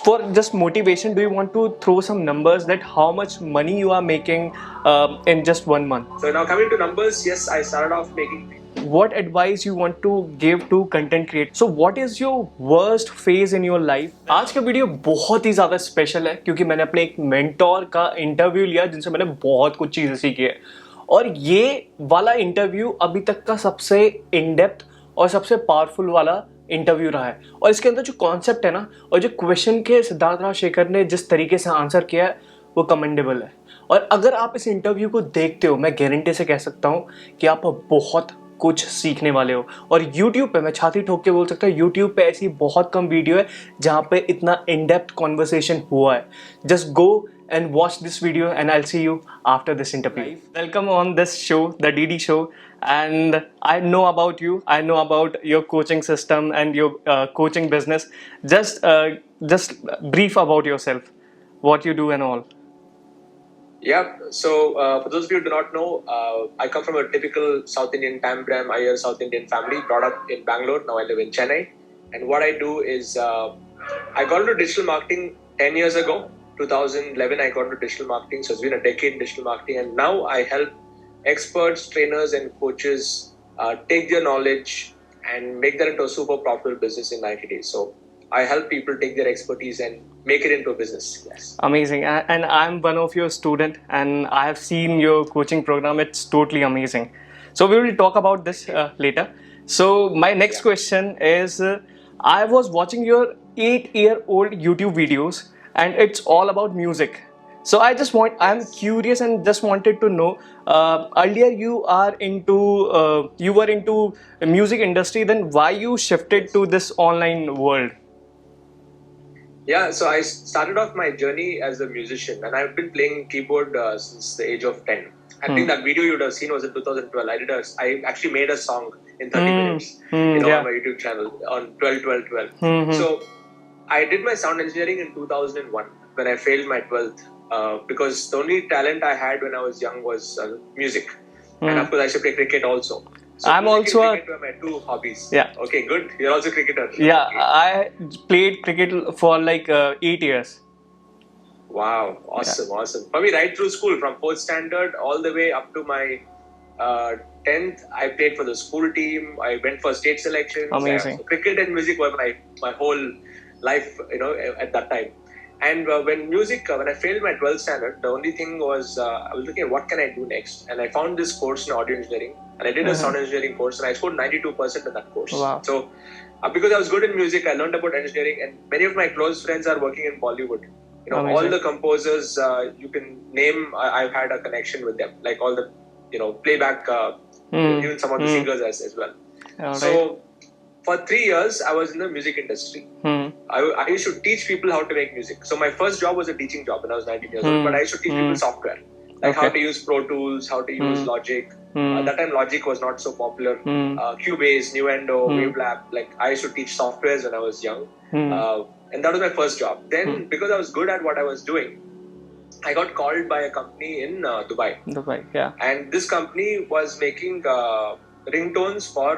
for just motivation, do you want to throw some numbers that how much money you are making in just 1 month? So now coming to numbers, yes, I started off making. What advice you want to give to content creators? So what is your worst phase in your life? आज का video बहुत ही ज़्यादा special है क्योंकि मैंने अपने एक mentor का इंटरव्यू लिया जिनसे मैंने बहुत कुछ चीज़ें सीखी है, और ये वाला इंटरव्यू अभी तक का सबसे इन डेप्थ और सबसे पावरफुल वाला इंटरव्यू रहा है। और इसके अंदर जो कॉन्सेप्ट है ना, और जो क्वेश्चन के सिद्धार्थ राजशेखर ने जिस तरीके से आंसर किया है वो कमेंडेबल है। और अगर आप इस इंटरव्यू को देखते हो, मैं गारंटी से कह सकता हूँ कि आप बहुत कुछ सीखने वाले हो। और YouTube पे मैं छाती ठोक के बोल सकता हूँ, YouTube पे ऐसी बहुत कम वीडियो है जहाँ पे इतना इन डेप्थ कॉन्वर्सेशन हुआ है। Just go and watch this video and I'll see you after this interview. Welcome on this show, the DD show, and I know about you. I know about your coaching system and your coaching business. Just brief about yourself, what you do and all. Yeah, so for those of you who do not know, I come from a typical South Indian Tambram, Iyer South Indian family, brought up in Bangalore. Now I live in Chennai. And what I do is, I got into digital marketing 10 years ago. 2011, I got into digital marketing. So it's been a decade in digital marketing. And now I help experts, trainers, and coaches take their knowledge and make that into a super profitable business in 90 days. So I help people take their expertise and make it into a business. Yes. Amazing. And I'm one of your student and I have seen your coaching program. It's totally amazing. So we will talk about this later. So my next question is, I was watching your 8-year-old YouTube videos and it's all about music. So I'm curious and just wanted to know, earlier you were into music industry, then why you shifted to this online world? Yeah, so I started off my journey as a musician and I've been playing keyboard since the age of 10. I think that video you would have seen was in 2012. I actually made a song in 30 minutes on my YouTube channel on 12-12-12. So I did my sound engineering in 2001 when I failed my 12th because the only talent I had when I was young was music. And of course I used to play cricket also. So I'm also cricket were my two hobbies. Yeah. Okay, good. You're also a cricketer. Yeah, Okay. I played cricket for like 8 years. Wow, awesome, awesome. For me, right through school, from 4th standard all the way up to my 10th, I played for the school team. I went for state selections. Amazing. So cricket and music were my whole life, at that time. And when I failed my 12th standard, the only thing was I was looking at what can I do next. And I found this course in audio engineering. And I did a sound engineering course and I scored 92% in that course. Wow. So because I was good in music, I learned about engineering. And many of my close friends are working in Bollywood. Amazing. All the composers you can name, I've had a connection with them. Like all the, playback, even some of the singers as well. So for 3 years, I was in the music industry. I used to teach people how to make music. So my first job was a teaching job when I was 19 years old. But I used to teach people software. Like how to use Pro Tools, how to use Logic. At that time, Logic was not so popular. Cubase, Nuendo, Wavelab. Like I used to teach softwares when I was young. And that was my first job. Then, because I was good at what I was doing, I got called by a company in Dubai. Dubai, yeah. And this company was making ringtones for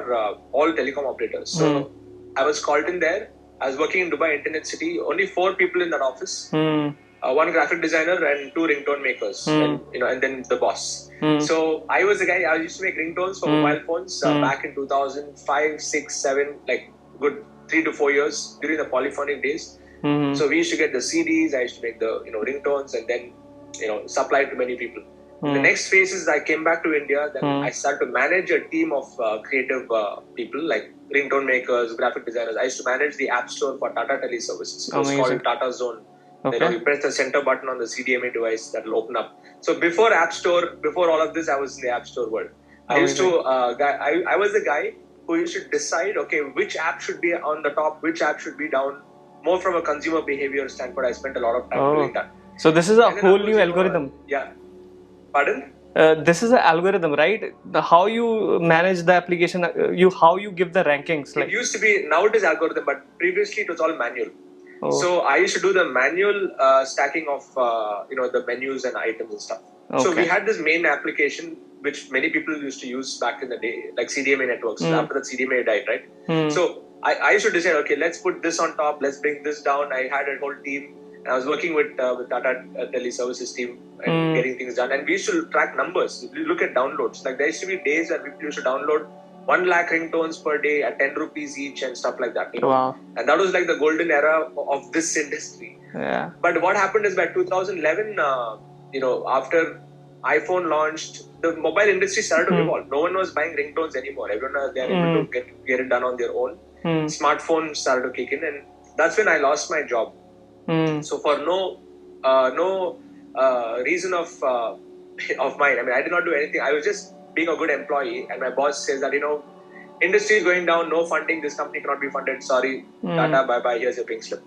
all telecom operators. So I was called in there. I was working in Dubai Internet City. Only 4 people in that office. 1 graphic designer and 2 ringtone makers. And then the boss. So I was the guy. I used to make ringtones for mobile phones back in 2005, 6, 7, like good 3 to 4 years during the polyphonic days. So we used to get the CDs. I used to make the ringtones and then supply to many people. The next phase is I came back to India. Then I started to manage a team of creative people like ringtone makers, graphic designers. I used to manage the app store for Tata Teleservices. It was called Tata Zone. Okay. You press the center button on the CDMA device that will open up. So before all of this, I was in the app store world. I was the guy who used to decide, okay, which app should be on the top, which app should be down. More from a consumer behavior standpoint, I spent a lot of time doing that. So this is a whole new algorithm. Yeah. Pardon? This is an algorithm, right? How you manage the application, how you give the rankings. It used to be, now it is algorithm, but previously it was all manual. So I used to do the manual stacking of the menus and items and stuff. So we had this main application which many people used to use back in the day, like CDMA networks. After that CDMA died, right? So I used to decide, okay, let's put this on top, let's bring this down. I had a whole team, and I was working with Tata Teleservices team and getting things done. And we used to track numbers. We look at downloads. Like there used to be days that we used to download 1 lakh ringtones per day at 10 rupees each and stuff like that. Wow. And that was like the golden era of this industry. Yeah. But what happened is by 2011, after iPhone launched, the mobile industry started to evolve. No one was buying ringtones anymore. Everyone they are able to get it done on their own. Smartphones started to kick in, and that's when I lost my job. So for no reason of mine, I mean, I did not do anything. I was just being a good employee, and my boss says that industry is going down, no funding, this company cannot be funded. Sorry, Tata, bye bye. Here's your pink slip.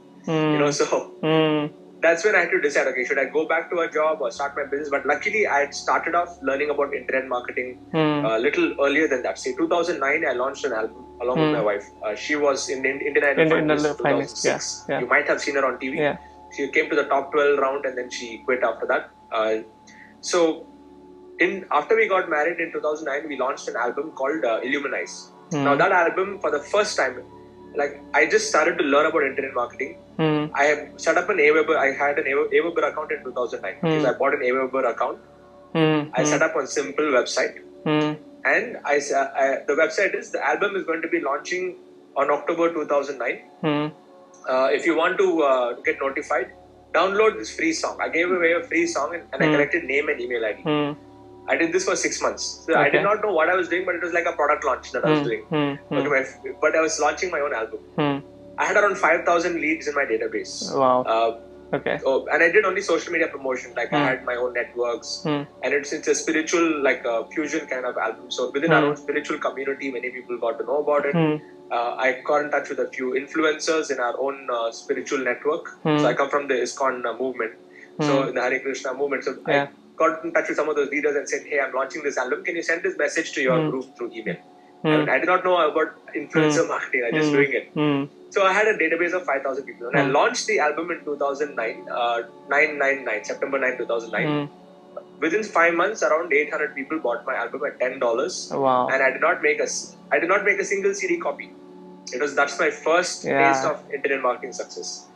That's when I had to decide, okay, should I go back to a job or start my business? But luckily, I had started off learning about internet marketing a little earlier than that. Say 2009, I launched an album along with my wife. She was in Indian Idol Finalist 2006. Yeah. You might have seen her on TV. Yeah. She came to the top 12 round and then she quit after that. After we got married in 2009, we launched an album called Illuminize. Now that album, for the first time, I just started to learn about internet marketing. I have set up an Aweber. I had an Aweber account in 2009 because I bought an Aweber account. I set up a simple website, and the website the album is going to be launching on October 2009. If you want to get notified, download this free song. I gave away a free song and I collected name and email ID. I did this for 6 months. So I did not know what I was doing, but it was like a product launch that I was doing. But I was launching my own album. I had around 5,000 leads in my database. Wow. And I did only social media promotion. I had my own networks. And it's a spiritual, fusion kind of album. So within our own spiritual community, many people got to know about it. I got in touch with a few influencers in our own spiritual network. So I come from the ISKCON movement. So in the Hare Krishna movement. So I got in touch with some of those leaders and said, hey, I'm launching this album. Can you send this message to your group through email? I did not know about influencer marketing. I was just doing it. So I had a database of 5,000 people. And I launched the album in 2009, September 9, 2009. Within 5 months, around 800 people bought my album at $10. Wow. And I did not make a single CD copy. That's my first taste of internet marketing success.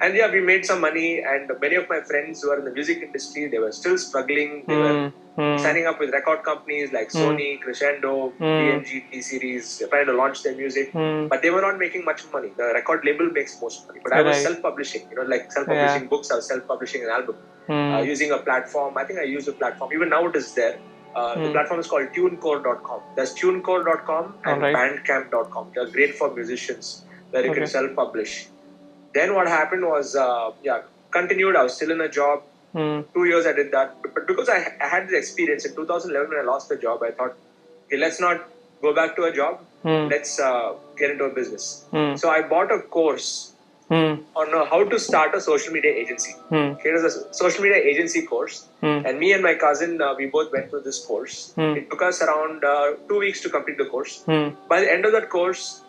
And we made some money, and many of my friends who are in the music industry, they were still struggling. They were signing up with record companies like Sony, Crescendo, DMG, T-Series, trying to launch their music. But they were not making much money. The record label makes most money. But I was self-publishing, self-publishing books. I was self-publishing an album using a platform. I think I used a platform. Even now it is there. The platform is called tunecore.com. There's tunecore.com and bandcamp.com. They're great for musicians where you can self-publish. Then what happened was, continued. I was still in a job. 2 years I did that. But because I had the experience, in 2011 when I lost the job, I thought, okay, let's not go back to a job. Let's get into a business. So I bought a course on how to start a social media agency. It was a social media agency course. And me and my cousin, we both went through this course. It took us around 2 weeks to complete the course. By the end of that course,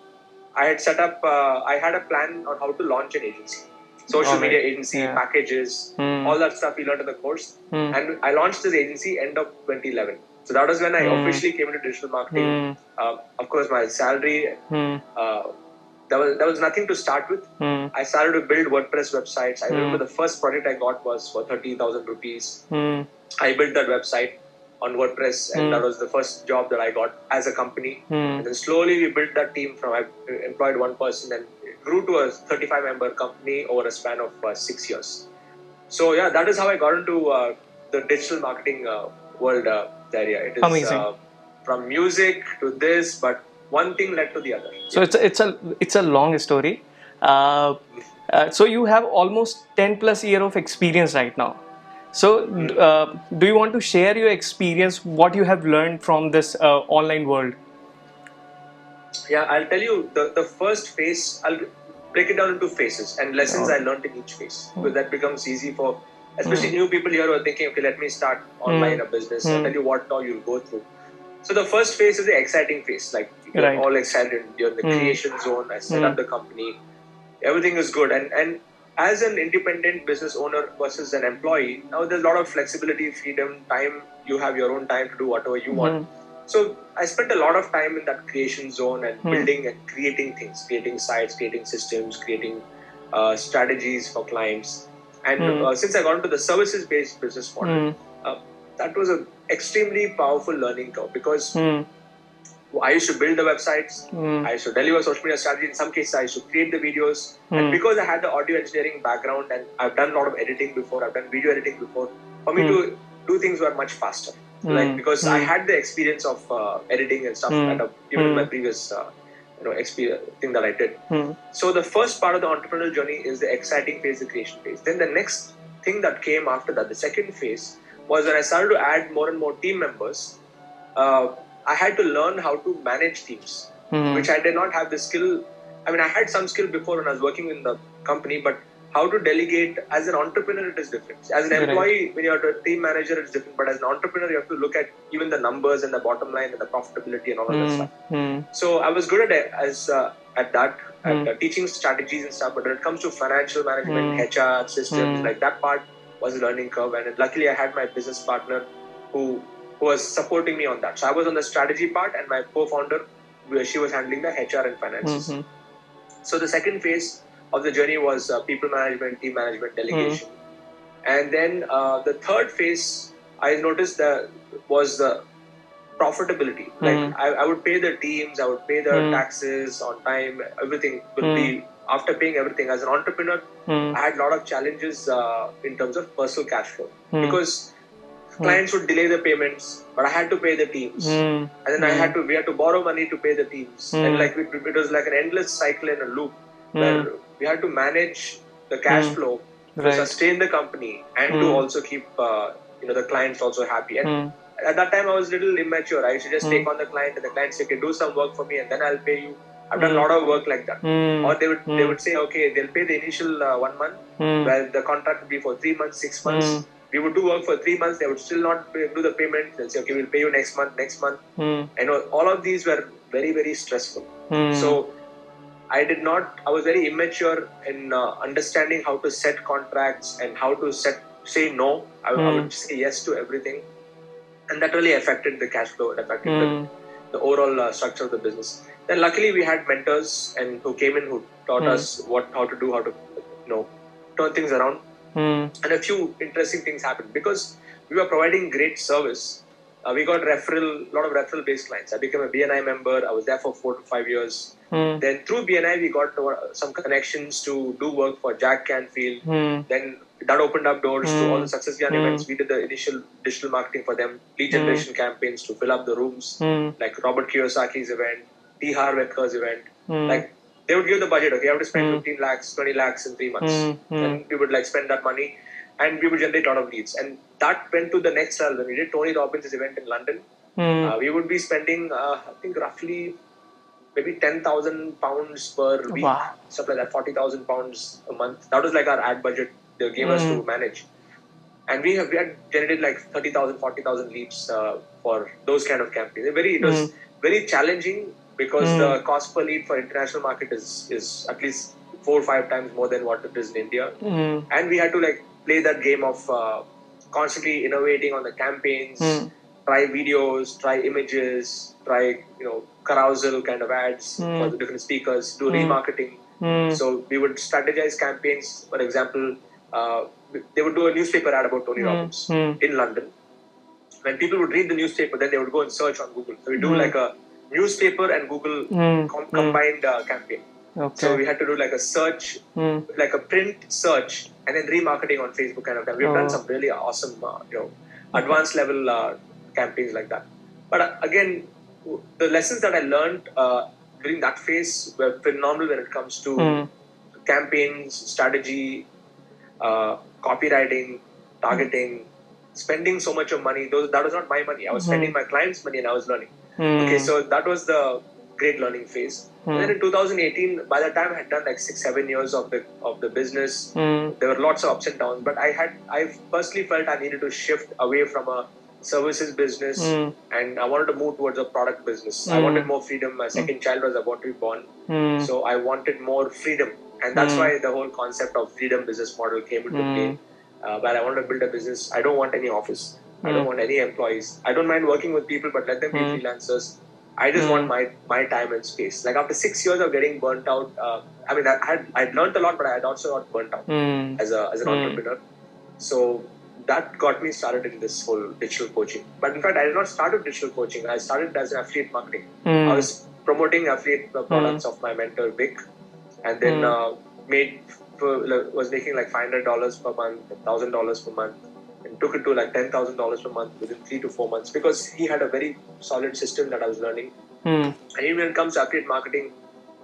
I had set up, I had a plan on how to launch an agency. Social media agency, packages, all that stuff we learned in the course. And I launched this agency end of 2011. So that was when I officially came into digital marketing. Of course, my salary, there was nothing to start with. I started to build WordPress websites. I remember the first project I got was for 30,000 rupees. I built that website on WordPress, and that was the first job that I got as a company. And then slowly we built that team from, I employed one person and it grew to a 35-member company over a span of 6 years. So that is how I got into the digital marketing world, Dhairya. It is amazing. From music to this, but one thing led to the other. So it's a long story. So you have almost 10 plus year of experience right now. So, do you want to share your experience, what you have learned from this online world? Yeah, I'll tell you the first phase. I'll break it down into phases and lessons I learned in each phase. Because that becomes easy for, especially new people here who are thinking, okay, let me start online a business. I'll tell you what all you'll go through. So the first phase is the exciting phase. You're all excited. You're in the creation zone. I set up the company. Everything is good. And as an independent business owner versus an employee, now there's a lot of flexibility, freedom, time. You have your own time to do whatever you want. So I spent a lot of time in that creation zone and building and creating things, creating sites, creating systems, creating strategies for clients. And since I got into the services-based business model, that was an extremely powerful learning curve, because I used to build the websites, I used to deliver social media strategy. In some cases, I used to create the videos. And because I had the audio engineering background and I've done a lot of editing before, I've done video editing before, for me to do things were much faster. Like, because I had the experience of editing and stuff, even in my previous experience thing that I did. So the first part of the entrepreneurial journey is the exciting phase, the creation phase. Then the next thing that came after that, the second phase, was when I started to add more and more team members. I had to learn how to manage teams, which I did not have the skill. I mean, I had some skill before when I was working in the company, but how to delegate as an entrepreneur, it is different. As an employee, when you're a team manager, it's different. But as an entrepreneur, you have to look at even the numbers and the bottom line and the profitability and all of that stuff. So I was good at teaching strategies and stuff. But when it comes to financial management, HR, systems, like that part was a learning curve. And luckily, I had my business partner who was supporting me on that. So I was on the strategy part, and my co-founder, she was handling the HR and finances. So the second phase of the journey was people management, team management, delegation. And then the third phase, I noticed that was the profitability. Like I would pay the teams, I would pay the taxes on time, everything will be, after paying everything. As an entrepreneur, I had a lot of challenges in terms of personal cash flow, because clients would delay the payments, but I had to pay the teams, and then we had to borrow money to pay the teams, and like it was like an endless cycle and a loop where we had to manage the cash flow to sustain the company and to also keep the clients also happy. And at that time, I was a little immature. I used to just take on the client, and the client said, "Okay, do some work for me, and then I'll pay you." I've done a lot of work like that. Or they would say, "Okay, they'll pay the initial 1 month, where the contract would be for 3 months, 6 months." We would do work for 3 months. They would still not do the payment. They'll say, "Okay, we'll pay you next month." I know all of these were very, very stressful. So I was very immature in understanding how to set contracts and how to say no. I would say yes to everything. And that really affected the cash flow. It affected the overall structure of the business. Then luckily we had mentors and who came in, who taught us how to turn things around. And a few interesting things happened because we were providing great service. We got a lot of referral-based clients. I became a BNI member. I was there for 4 to 5 years. Then through BNI, we got some connections to do work for Jack Canfield. Then that opened up doors to all the Success Beyond events. We did the initial digital marketing for them, lead generation campaigns to fill up the rooms, like Robert Kiyosaki's event, T. Harv Ekker's event. Like they would give the budget. Okay, you have to spend 15 lakhs, 20 lakhs in 3 months. And we would spend that money, and we would generate a lot of leads. And that went to the next level. When we did Tony Robbins' event in London, we would be spending, I think, roughly maybe £10,000 per week, stuff like that, £40,000 a month. That was like our ad budget they gave us to manage. And we had generated 30,000, 40,000 leads for those kind of campaigns. It was very challenging because the cost per lead for international market is at least 4 or 5 times more than what it is in India. And we had to play that game of constantly innovating on the campaigns, try videos, try images, try carousel kind of ads for the different speakers, do remarketing. So we would strategize campaigns. For example, they would do a newspaper ad about Tony Robbins in London. When people would read the newspaper, then they would go and search on Google. So we do a newspaper and Google combined campaign. Okay. So we had to do a search, a print search, and then remarketing on Facebook kind of thing. We've done some really awesome, advanced level campaigns like that. But again, the lessons that I learned during that phase were phenomenal when it comes to campaigns, strategy, copywriting, targeting, spending so much of money. That was not my money. I was spending my clients' money and I was learning. Okay, so that was the great learning phase. And then in 2018, by the time I had done 6-7 years of the business, there were lots of ups and downs. But I personally felt I needed to shift away from a services business, and I wanted to move towards a product business. I wanted more freedom. My second child was about to be born, so I wanted more freedom, and that's why the whole concept of freedom business model came into play. Where I wanted to build a business. I don't want any office. I don't want any employees. I don't mind working with people, but let them be freelancers. I just want my time and space. Like after 6 years of getting burnt out, I mean, I'd learned a lot, but I had also got burnt out as an entrepreneur. So that got me started in this whole digital coaching. But in fact, I did not start with digital coaching. I started as an affiliate marketing. I was promoting affiliate products of my mentor Vic, and then was making like $500 per month, $1,000 per month, and took it to like $10,000 per month within 3 to 4 months because he had a very solid system that I was learning. And even when it comes to affiliate marketing,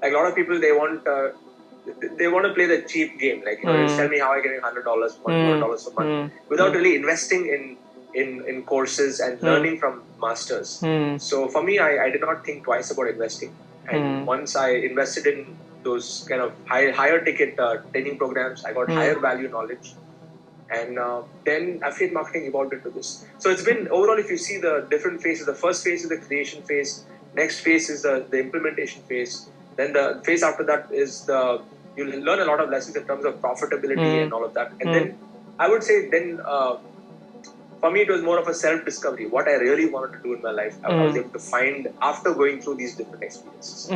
like a lot of people, they want to play the cheap game. Like, just tell me how I get $100 per month, $200 per month, without really investing in courses and learning from masters. So for me, I did not think twice about investing. And once I invested in those kind of higher ticket training programs, I got higher value knowledge. And then affiliate marketing evolved into this. So it's been overall, if you see the different phases, the first phase is the creation phase, next phase is the implementation phase. Then the phase after that is you'll learn a lot of lessons in terms of profitability and all of that. And then I would say for me, it was more of a self-discovery. What I really wanted to do in my life, I was able to find after going through these different experiences.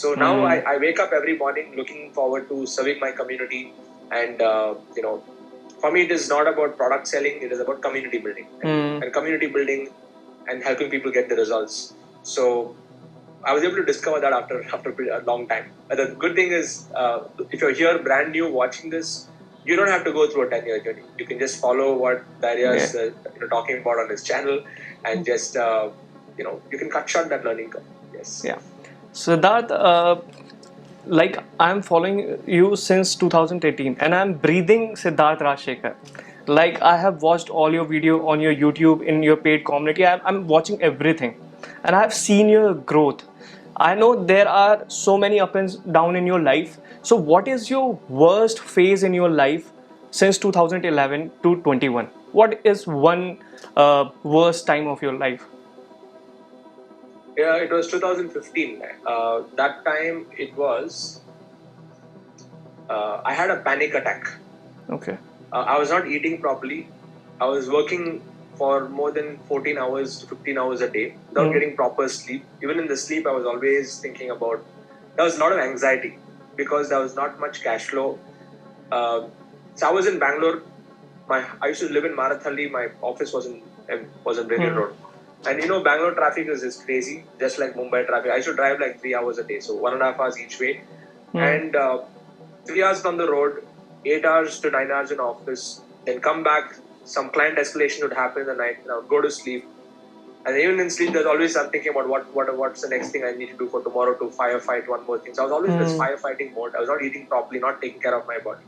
So now I wake up every morning looking forward to serving my community. And, for me, it is not about product selling. It is about community building. And community building and helping people get the results. So I was able to discover that after a long time. But the good thing is, if you're here brand new watching this, you don't have to go through a 10-year journey. You can just follow what DHAIRYA'S talking about on his channel, and just you can cut short that learning curve. Yes. Yeah. Siddharth, like I'm following you since 2018, and I'm breathing Siddharth Rajsekar. Like I have watched all your video on your YouTube in your paid community. I'm watching everything, and I've seen your growth. I know there are so many up and down in your life. So what is your worst phase in your life since 2011 to 21? What is one worst time of your life? Yeah, it was 2015. That time it was, I had a panic attack. Okay. I was not eating properly. I was working for more than 14 hours to 15 hours a day without getting proper sleep. Even in the sleep, I was always thinking about, there was a lot of anxiety because there was not much cash flow. So I was in Bangalore. I used to live in Marathalli. My office was in Ring Road. And Bangalore traffic is crazy, just like Mumbai traffic. I should drive like 3 hours a day, so 1.5 hours each way. And 3 hours on the road, 8 hours to 9 hours in office, then come back. Some client escalation would happen in the night, and I would go to sleep. And even in sleep, there's always I'm thinking about what's the next thing I need to do for tomorrow to firefight one more thing. So I was always in this firefighting mode. I was not eating properly, not taking care of my body.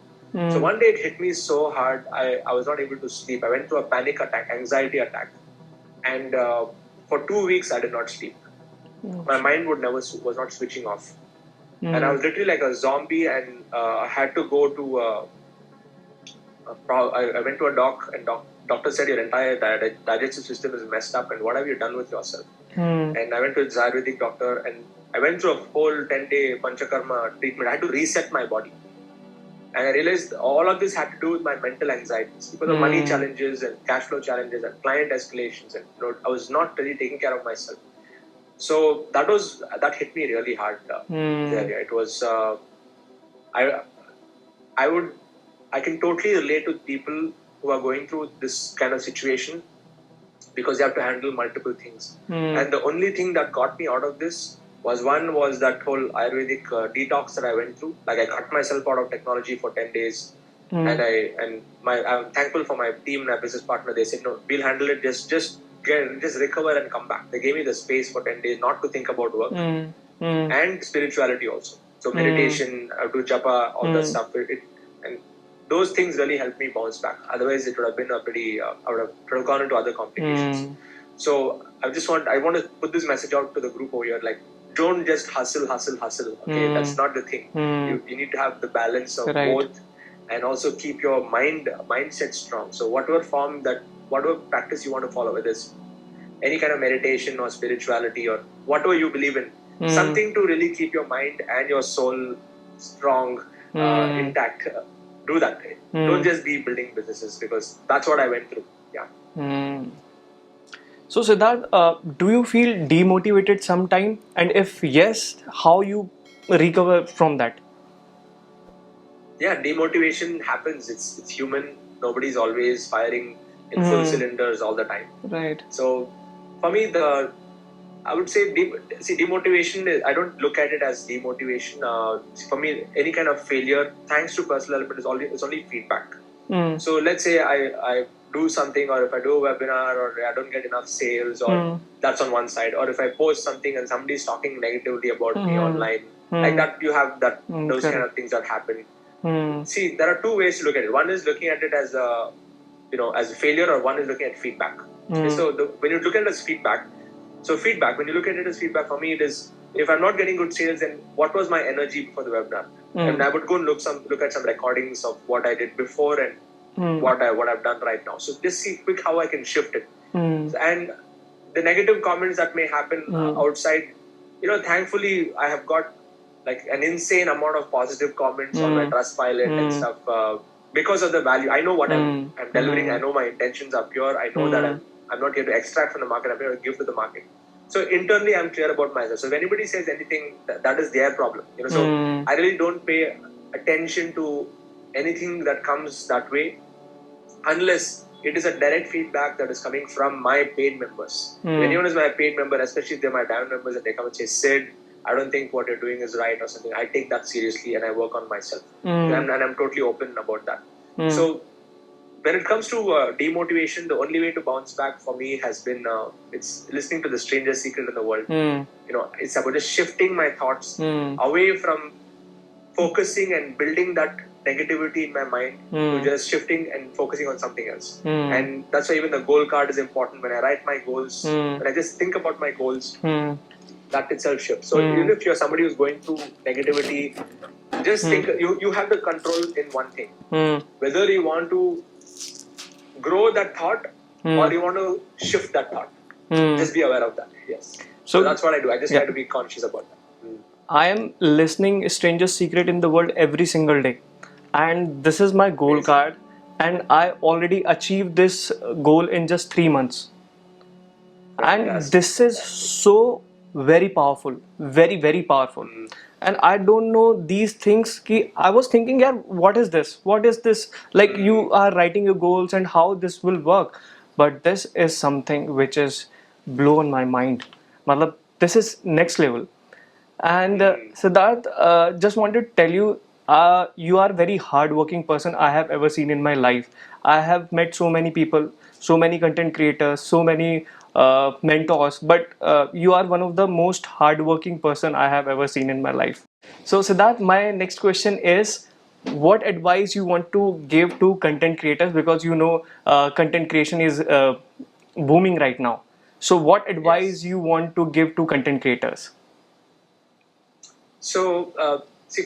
So one day it hit me so hard, I was not able to sleep. I went through a panic attack, anxiety attack. And for 2 weeks, I did not sleep. My mind was not switching off. And I was literally like a zombie, and I had to go to I went to a doc, and doctor said your entire digestive system is messed up, and what have you done with yourself? And I went to a Ayurvedic doctor, and I went through a whole 10-day Panchakarma treatment. I had to reset my body. And I realized all of this had to do with my mental anxieties because of money challenges and cash flow challenges and client escalations. And I was not really taking care of myself. So that hit me really hard. It was I can totally relate to people who are going through this kind of situation because they have to handle multiple things. And the only thing that got me out of this was that whole Ayurvedic detox that I went through. Like I cut myself out of technology for 10 days. And I'm thankful for my team, my business partner. They said, no, we'll handle it. Just recover and come back. They gave me the space for 10 days not to think about work and spirituality also. So meditation, do japa, all that stuff. And those things really helped me bounce back. Otherwise, it would have been I would have gone into other complications. So I want to put this message out to the group over here. Like, don't just hustle. Okay, that's not the thing. You need to have the balance of both, and also keep your mindset strong. So whatever practice you want to follow, whether it's any kind of meditation or spirituality or whatever you believe in, something to really keep your mind and your soul strong, intact. Do that. Don't just be building businesses, because that's what I went through. Yeah. So Siddharth, do you feel demotivated sometime? And if yes, how you recover from that? Yeah, demotivation happens. It's human. Nobody's always firing in full cylinders all the time. Right. So for me, I would say demotivation. I don't look at it as demotivation. For me, any kind of failure, thanks to personal development, is only feedback. So let's say I do something, or if I do a webinar, or I don't get enough sales, or that's on one side, or if I post something and somebody's talking negatively about me online, like that, you have that those kind of things that happen. See, there are two ways to look at it. One is looking at it as a as a failure, or one is looking at feedback. Okay, so when you look at it as feedback, when you look at it as feedback, for me it is, if I'm not getting good sales, then what was my energy before the webinar? And I would go and look at some recordings of what I did before and what I've done right now. So just see quick how I can shift it. And the negative comments that may happen outside, thankfully I have got like an insane amount of positive comments on my Trustpilot and stuff because of the value. I know what I'm delivering. I know my intentions are pure. I know that I'm not here to extract from the market. I'm here to give to the market. So internally, I'm clear about myself. So if anybody says anything, that is their problem. So I really don't pay attention to anything that comes that way, unless it is a direct feedback that is coming from my paid members. If anyone is my paid member, especially if they're my diamond members, and they come and say, Sid, I don't think what you're doing is right or something, I take that seriously and I work on myself. And I'm totally open about that. So when it comes to demotivation, the only way to bounce back for me has been it's listening to the strangest secret in the world. It's about just shifting my thoughts away from focusing and building that negativity in my mind to just shifting and focusing on something else. And that's why even the goal card is important. When I write my goals, when I just think about my goals, that itself shifts. So even if you're somebody who's going through negativity, just think you have the control in one thing. Whether you want to grow that thought or you want to shift that thought. Just be aware of that. Yes. So that's what I do. I just try to be conscious about that. I am listening strangest secret in the world every single day, and this is my goal card, and I already achieved this goal in just 3 months. And this is so very powerful, very very powerful. And I don't know these things I was thinking, yeah, what is this, like you are writing your goals and how this will work, but this is something which is blown my mind. Matlab, this is next level. And Siddharth, just wanted to tell you, you are very hardworking person I have ever seen in my life. I have met so many people, so many content creators, so many mentors, but you are one of the most hardworking person I have ever seen in my life. So Siddharth, my next question is, what advice you want to give to content creators, because content creation is booming right now. So what advice you want to give to content creators? So,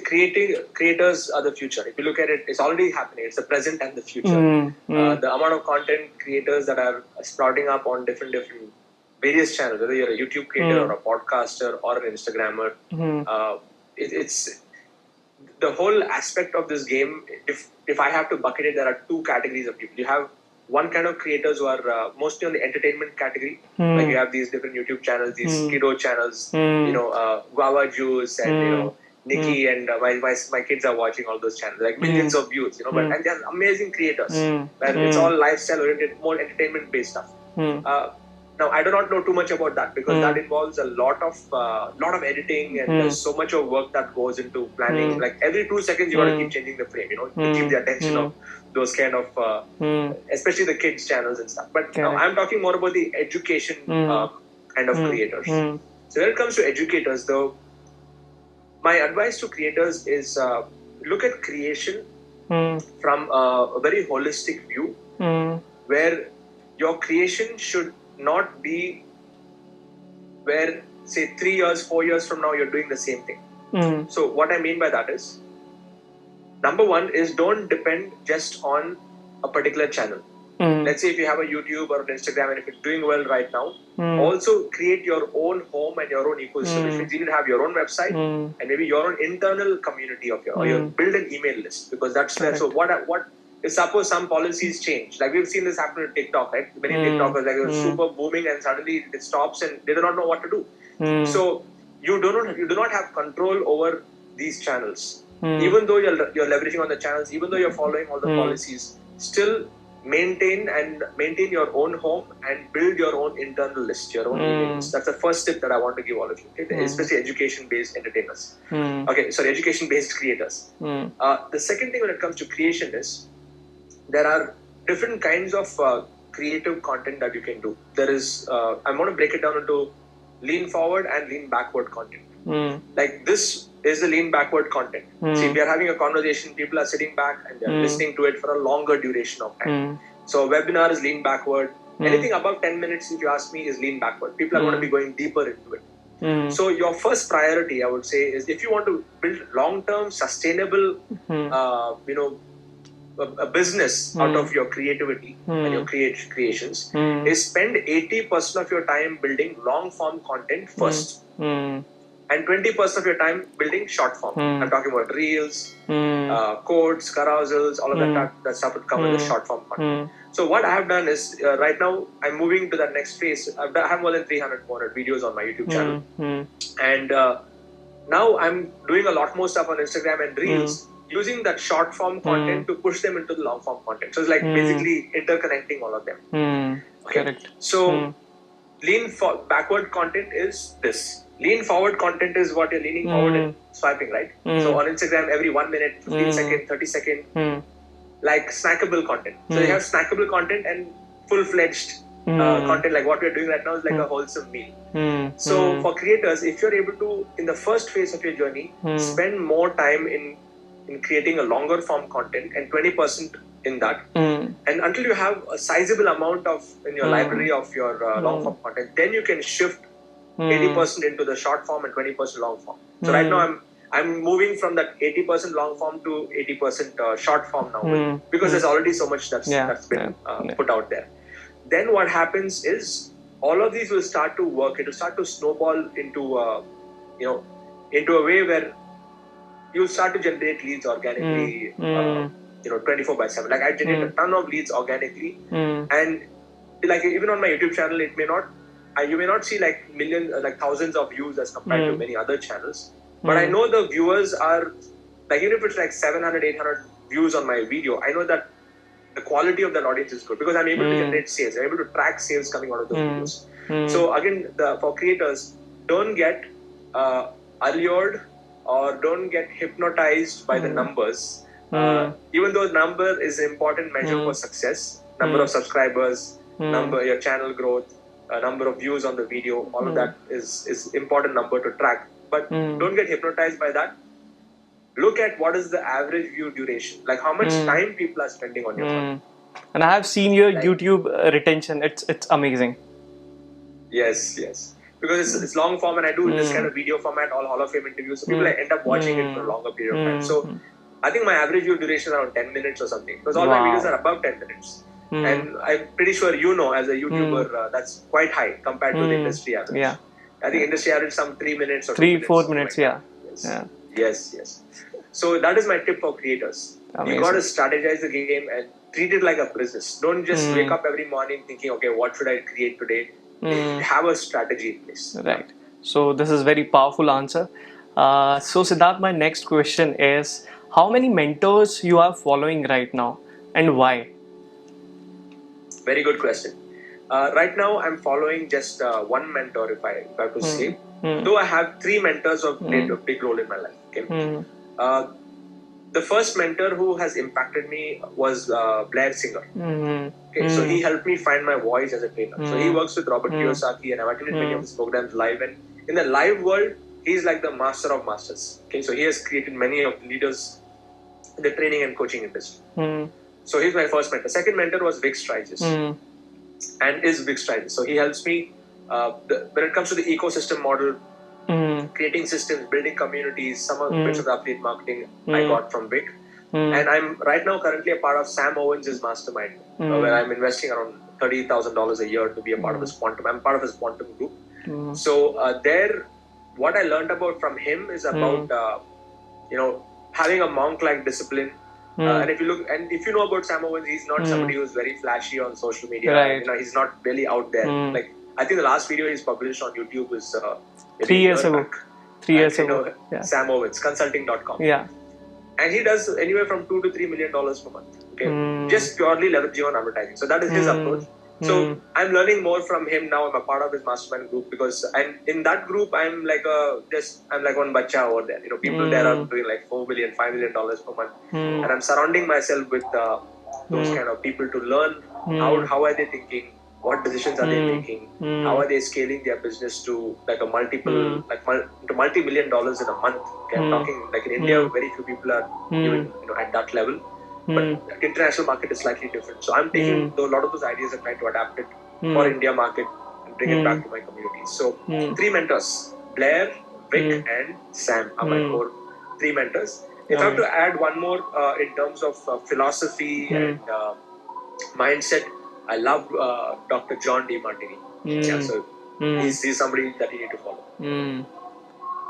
creators are the future. If you look at it, it's already happening. It's the present and the future. The amount of content creators that are sprouting up on different various channels, whether you're a YouTube creator or a podcaster or an Instagrammer, it's the whole aspect of this game. If I have to bucket it, there are two categories of people. You have one kind of creators who are mostly on the entertainment category. Like you have these different YouTube channels, these kiddo channels, Guava Juice and Nikki and my kids are watching all those channels, like millions of views, and they're amazing creators. Where it's all lifestyle oriented, more entertainment based stuff. Now I do not know too much about that because that involves a lot of editing and there's so much of work that goes into planning. Like every 2 seconds you got to keep changing the frame, to keep the attention of those kind of, especially the kids channels and stuff. But now I'm talking more about the education kind of creators. So when it comes to educators, though, my advice to creators is look at creation from a very holistic view, where your creation should not be where, say, 3 years, 4 years from now, you're doing the same thing. So what I mean by that is, number one is don't depend just on a particular channel. Let's say if you have a YouTube or an Instagram and if it's doing well right now, also create your own home and your own ecosystem. Which means you need to have your own website and maybe your own internal community of or you build an email list, because that's where. So what if suppose some policies change, like we've seen this happen with TikTok, right? Many TikTokers like are super booming and suddenly it stops and they do not know what to do. So you do not have control over these channels. Even though you're leveraging on the channels, even though you're following all the policies, still maintain your own home and build your own internal list, your own emails. That's the first tip that I want to give all of you, okay? Especially education-based entertainers. Education-based creators. The second thing when it comes to creation is there are different kinds of creative content that you can do. There is, I'm going to break it down into lean forward and lean backward content. Like this is the lean backward content. See, we are having a conversation, people are sitting back and they're listening to it for a longer duration of time. So a webinar is lean backward. Anything above 10 minutes, if you ask me, is lean backward. People are going to be going deeper into it. So your first priority, I would say, is if you want to build long-term, sustainable, a business out of your creativity and your creations, is spend 80% of your time building long-form content first. And 20% of your time building short form. I'm talking about reels, quotes, carousels, all of that stuff would come in the short form content. So what I have done is, right now, I'm moving to that next phase. I have more than 300, 400 videos on my YouTube channel. And now I'm doing a lot more stuff on Instagram and reels, using that short form content to push them into the long form content. So it's like basically interconnecting all of them. Okay. Correct. So backward content is this. Lean forward content is what you're leaning forward and swiping, right? So on Instagram, every 1 minute, 15 second, 30 second, like snackable content. So you have snackable content and full-fledged content, like what we're doing right now is like a wholesome meal. So for creators, if you're able to, in the first phase of your journey, spend more time in creating a longer form content and 20% in that. And until you have a sizable amount in your library of your long form content, then you can shift 80% into the short form and 20% long form. So right now I'm moving from that 80% long form to 80% short form now, because there's already so much that's been put out there. Then what happens is all of these will start to work. It will start to snowball into a way where you'll start to generate leads organically, 24/7. Like I generate a ton of leads organically, and like even on my YouTube channel, you may not see like millions, like thousands of views as compared to many other channels. But I know the viewers are, like even if it's like 700, 800 views on my video, I know that the quality of that audience is good because I'm able to generate sales. I'm able to track sales coming out of those videos. So again, for creators, don't get allured or don't get hypnotized by the numbers. Even though number is an important measure for success, number of subscribers, your channel growth, number of views on the video, all of that is important number to track. But don't get hypnotized by that. Look at what is the average view duration, like how much time people are spending on your content. And I have seen your YouTube retention. It's amazing. Yes. Because it's long form and I do this kind of video format, all Hall of Fame interviews. So people end up watching it for a longer period of time. So I think my average view duration is around 10 minutes or something. Because all my videos are above 10 minutes. And I'm pretty sure as a YouTuber, that's quite high compared to the industry average. Yeah. I think industry average some 3 minutes or 4 minutes, like Yes. So that is my tip for creators. Amazing. You got to strategize the game and treat it like a business. Don't just wake up every morning thinking, okay, what should I create today? Have a strategy in place. Right. So this is very powerful answer. So Siddharth, my next question is, how many mentors you are following right now and why? Very good question. Right now, I'm following just one mentor, if I have to say. Though I have 3 mentors who have played a big role in my life. Okay? The first mentor who has impacted me was Blair Singer. Okay? So he helped me find my voice as a trainer. So he works with Robert Kiyosaki, and I've attended many of his programs live. And in the live world, he's like the master of masters. Okay? So he has created many of the leaders in the training and coaching industry. So he's my first mentor. Second mentor was Vic Striges. And is Vic Striges. So he helps me when it comes to the ecosystem model, creating systems, building communities, some of bits of the affiliate marketing I got from Vic. And I'm right now currently a part of Sam Owens' mastermind, where I'm investing around $30,000 a year to be a part of his quantum. I'm part of his quantum group. So there, what I learned about from him is about having a monk-like discipline, And if you know about Sam Owens, he's not somebody who's very flashy on social media. Right. He's not really out there. Like, I think the last video he's published on YouTube is 3 years ago. back. 3 years ago. Yeah. Sam Owens, consulting.com. Yeah. And he does anywhere from $2 to $3 million per month. Okay, just purely leveraging on advertising. So that is his approach. So I'm learning more from him now. I'm a part of his mastermind group because in that group I'm like one bacha over there. People there are doing like $4 million, $5 million per month, and I'm surrounding myself with those kind of people to learn how are they thinking, what decisions are they making, how are they scaling their business to like a multi-million dollars in a month. Okay, I'm talking like in India, very few people are even at that level. But international market is slightly different. So I'm taking a lot of those ideas and trying to adapt it for India market and bring it back to my community. So 3 mentors, Blair, Vic and Sam are my core 3 mentors. If I have to add one more in terms of philosophy and mindset, I love Dr. John DeMartini. Yeah, so he's somebody that you need to follow.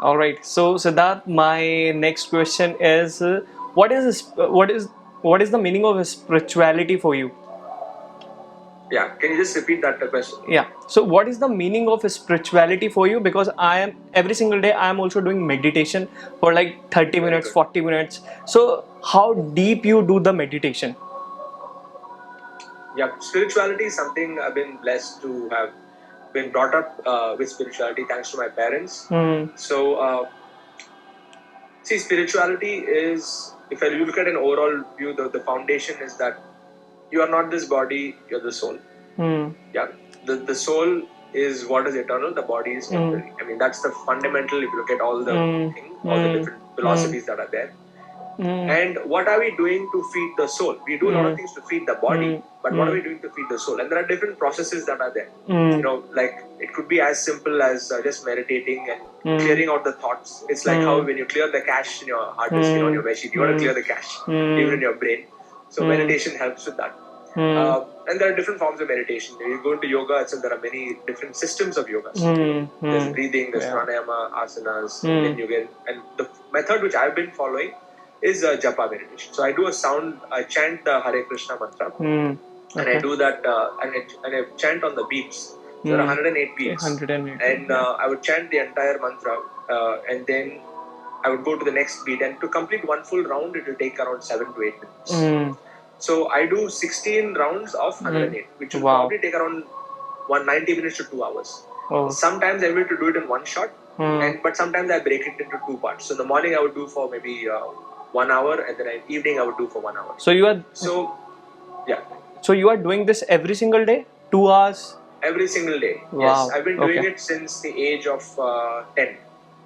All right. So Siddharth, my next question is, what is the meaning of spirituality for you? Yeah, can you just repeat that question? Yeah. So what is the meaning of spirituality for you? Because every single day I am also doing meditation for like 30 minutes, 40 minutes. So how deep you do the meditation? Yeah, spirituality is something I've been blessed to have been brought up with spirituality thanks to my parents. So see, spirituality is, if I look at an overall view, the foundation is that you are not this body, you're the soul. Yeah, the soul is what is eternal, the body is temporary. I mean, that's the fundamental, if you look at all the things, all the different philosophies that are there. And what are we doing to feed the soul? We do a lot of things to feed the body, but what are we doing to feed the soul? And there are different processes that are there. Like it could be as simple as just meditating and clearing out the thoughts. It's like how when you clear the cache in your hard disk, on your machine, you want to clear the cache, even in your brain. So meditation helps with that. And there are different forms of meditation. When you go into yoga itself, there are many different systems of yoga. There's breathing, there's pranayama, asanas, then you get, and the method which I've been following is japa meditation. So I chant the Hare Krishna mantra, and I do that, and I chant on the beats. There are 108 beats, 108, and I would chant the entire mantra, and then I would go to the next beat, and to complete one full round, it will take around 7 to 8 minutes. So I do 16 rounds of 108, which will probably take around 190 minutes to 2 hours. Sometimes I'm able to do it in one shot, but sometimes I break it into 2 parts. So in the morning I would do for maybe 1 hour, and then in the evening I would do for 1 hour. So you are doing this every single day, 2 hours? Every single day. Wow. Yes, I've been doing it since the age of 10.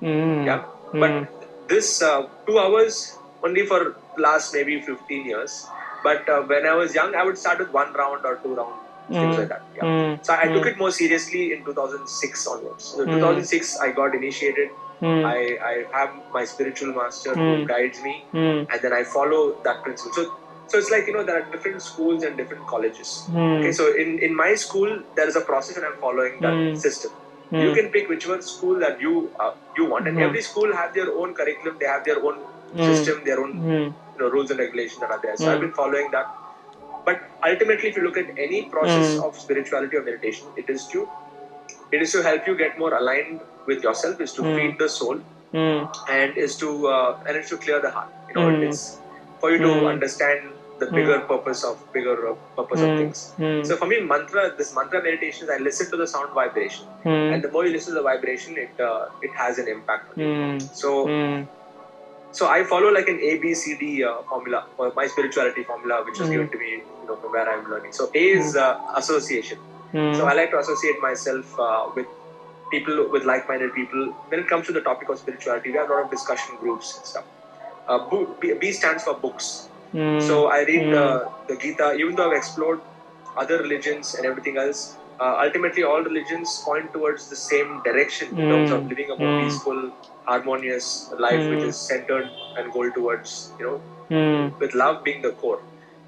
Yeah, but this 2 hours only for last maybe 15 years. But when I was young, I would start with 1 round or 2 rounds, things like that. Yeah. So I took it more seriously in 2006 onwards. So 2006, I got initiated. I have my spiritual master who guides me, and then I follow that principle. So it's like, there are different schools and different colleges. Okay, so in my school, there is a process and I'm following that system. You can pick whichever school that you want, and every school have their own curriculum, they have their own system, their own rules and regulations that are there. So I've been following that. But ultimately, if you look at any process of spirituality or meditation, it is to help you get more aligned with yourself, is to feed the soul, and it's to clear the heart. It's for you to understand the bigger purpose of things. So for me, this mantra meditations, I listen to the sound vibration, and the more you listen to the vibration, it has an impact on you. So I follow like an ABCD formula, or my spirituality formula, which was given to me, from where I'm learning. So A is association. So I like to associate myself with people, with like-minded people. When it comes to the topic of spirituality, we have a lot of discussion groups and stuff. B stands for books. So I read the Gita, even though I've explored other religions and everything else. Ultimately, all religions point towards the same direction in terms of living a more peaceful, harmonious life, which is centered and goal towards, with love being the core.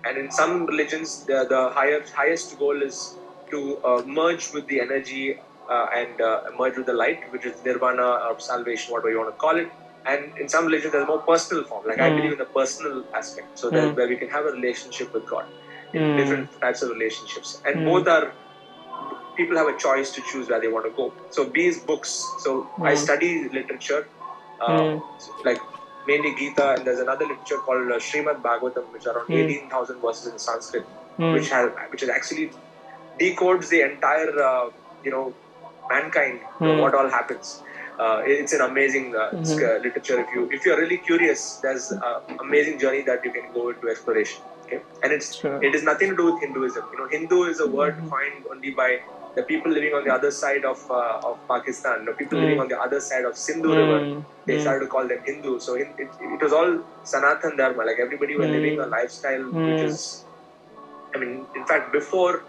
And in some religions, the highest goal is to merge with the energy and merge with the light, which is nirvana or salvation, whatever you want to call it. And in some religions, there's a more personal form. Like I believe in the personal aspect. So that where we can have a relationship with God in different types of relationships. And both are, people have a choice to choose where they want to go. So B is books. So I study literature, like mainly Gita, and there's another literature called Srimad Bhagavatam, which are around 18,000 verses in Sanskrit, which is actually decodes the entire, mankind, what all happens. It's an amazing literature. If you're really curious, there's an amazing journey that you can go into exploration. Okay, and it is nothing to do with Hinduism. Hindu is a word coined only by the people living on the other side of Pakistan. People living on the other side of Sindhu River. They started to call them Hindu. So it was all Sanatan Dharma. Like everybody was living a lifestyle which is, in fact, before